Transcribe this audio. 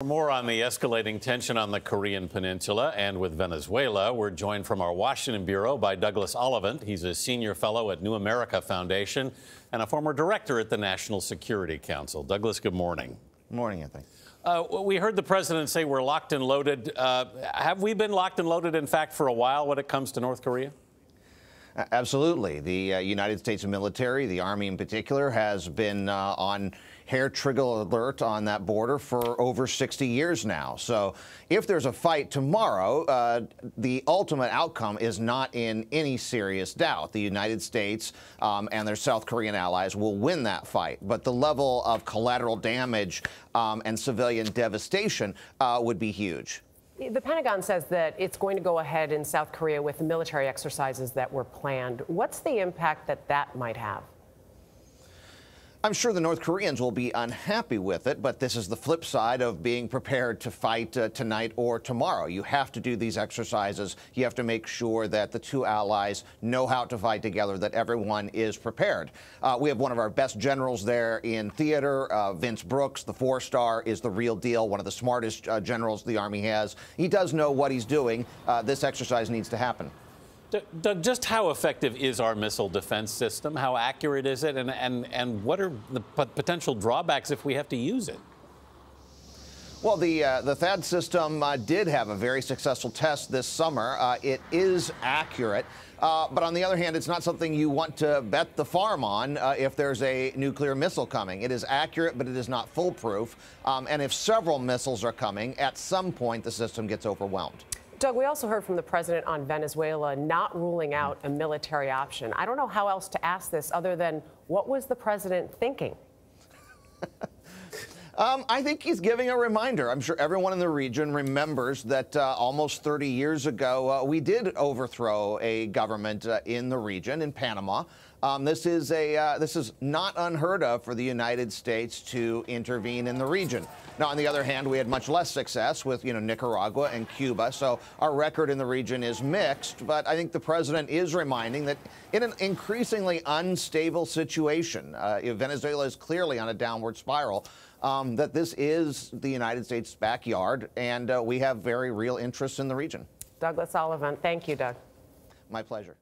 For more on the escalating tension on the Korean peninsula and with Venezuela, we're joined from our Washington bureau by Douglas Ollivant. He's a senior fellow at New America Foundation and a former director at the National Security Council. Douglas, good morning. Good morning, Anthony. We heard the president say we're locked and loaded. Have we been locked and loaded, in fact, for a while when it comes to North Korea? Absolutely. The United States military, the Army in particular, has been on hair-trigger alert on that border for over 60 years now. So if there's a fight tomorrow, the ultimate outcome is not in any serious doubt. The United States and their South Korean allies will win that fight. But the level of collateral damage and civilian devastation would be huge. The Pentagon says that it's going to go ahead in South Korea with the military exercises that were planned. What's the impact that might have? I'm sure the North Koreans will be unhappy with it, but this is the flip side of being prepared to fight tonight or tomorrow. You have to do these exercises. You have to make sure that the two allies know how to fight together, that everyone is prepared. We have one of our best generals there in theater, Vince Brooks, the four-star, is the real deal, one of the smartest generals the Army has. He does know what he's doing. This exercise needs to happen. Doug, just how effective is our missile defense system? How accurate is it? And what are the potential drawbacks if we have to use it? Well, the THAAD system did have a very successful test this summer. It is accurate. But on the other hand, it's not something you want to bet the farm on if there's a nuclear missile coming. It is accurate, but it is not foolproof. And if several missiles are coming, at some point the system gets overwhelmed. Doug, we also heard from the president on Venezuela not ruling out a military option. I don't know how else to ask this other than what was the president thinking? I think he's giving a reminder. I'm sure everyone in the region remembers that almost 30 years ago, we did overthrow a government in the region, in Panama. This is not unheard of for the United States to intervene in the region. Now, on the other hand, we had much less success with, Nicaragua and Cuba. So our record in the region is mixed. But I think the president is reminding that in an increasingly unstable situation, Venezuela is clearly on a downward spiral, that this is the United States' backyard, and we have very real interests in the region. Douglas Ollivant. Thank you, Doug. My pleasure.